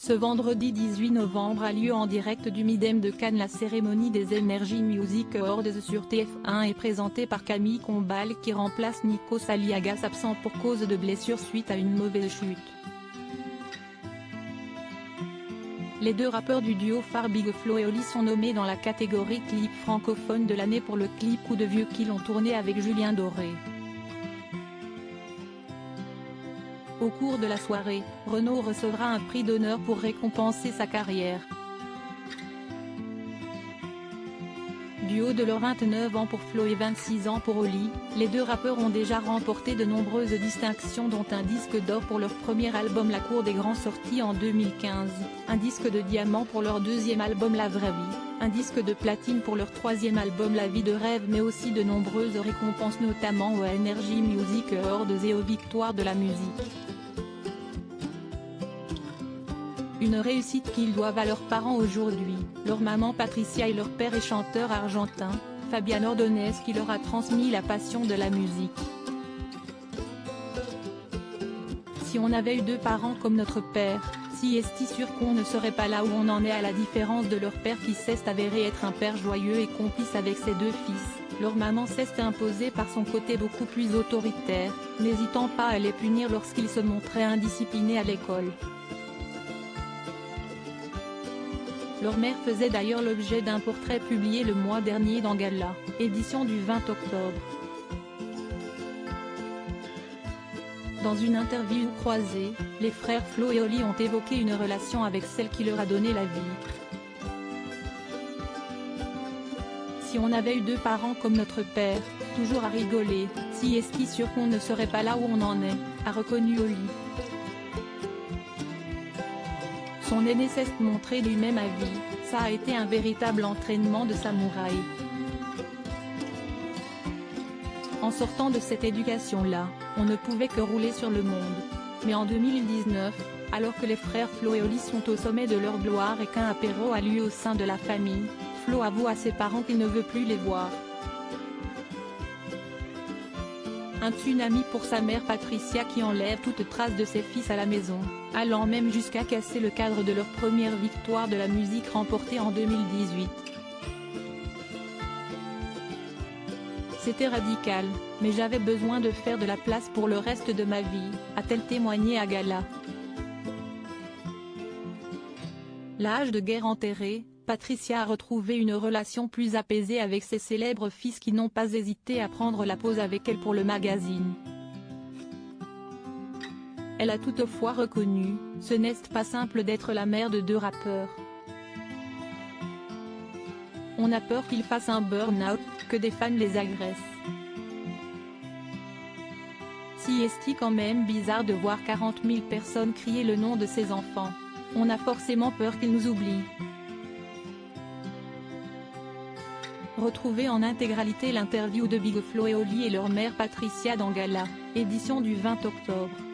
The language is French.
Ce vendredi 18 novembre a lieu en direct du Midem de Cannes la cérémonie des Energy Music Awards sur TF1 et présentée par Camille Combal qui remplace Nikos Aliagas absent pour cause de blessure suite à une mauvaise chute. Les deux rappeurs du duo phare Big Flo et Oli sont nommés dans la catégorie clip francophone de l'année pour le clip Coup de vieux qu'ils ont tourné avec Julien Doré. Au cours de la soirée, Renaud recevra un prix d'honneur pour récompenser sa carrière. Du haut de leurs 29 ans pour Flo et 26 ans pour Oli, les deux rappeurs ont déjà remporté de nombreuses distinctions dont un disque d'or pour leur premier album La Cour des Grands sorti en 2015, un disque de diamant pour leur deuxième album La Vraie Vie, un disque de platine pour leur troisième album La Vie de Rêve mais aussi de nombreuses récompenses notamment aux Energy Music Awards et aux Victoires de la musique. Une réussite qu'ils doivent à leurs parents aujourd'hui, leur maman Patricia et leur père est chanteur argentin, Fabián Ordóñez qui leur a transmis la passion de la musique. Si on avait eu deux parents comme notre père, si est sûr qu'on ne serait pas là où on en est à la différence de leur père qui s'est avéré être un père joyeux et complice avec ses deux fils, leur maman s'est imposée par son côté beaucoup plus autoritaire, n'hésitant pas à les punir lorsqu'ils se montraient indisciplinés à l'école. Leur mère faisait d'ailleurs l'objet d'un portrait publié le mois dernier dans Gala, édition du 20 octobre. Dans une interview croisée, les frères Flo et Oli ont évoqué une relation avec celle qui leur a donné la vie. Si on avait eu deux parents comme notre père, toujours à rigoler, si est sûr qu'on ne serait pas là où on en est, a reconnu Oli. Son aîné s'est montré lui-même à vie, ça a été un véritable entraînement de samouraï. En sortant de cette éducation-là, on ne pouvait que rouler sur le monde. Mais en 2019, alors que les frères Flo et Oli sont au sommet de leur gloire et qu'un apéro a lieu au sein de la famille, Flo avoue à ses parents qu'il ne veut plus les voir. Un tsunami pour sa mère Patricia qui enlève toute trace de ses fils à la maison, allant même jusqu'à casser le cadre de leur première victoire de la musique remportée en 2018. C'était radical, mais j'avais besoin de faire de la place pour le reste de ma vie, a-t-elle témoigné à Gala. L'âge de guerre enterré, Patricia a retrouvé une relation plus apaisée avec ses célèbres fils qui n'ont pas hésité à prendre la pause avec elle pour le magazine. Elle a toutefois reconnu, ce n'est pas simple d'être la mère de deux rappeurs. On a peur qu'ils fassent un burn-out, que des fans les agressent. Si est quand même bizarre de voir 40 000 personnes crier le nom de ses enfants. On a forcément peur qu'ils nous oublient. Retrouvez en intégralité l'interview de Big Flo et Oli et leur mère Patricia dans Gala, édition du 20 octobre.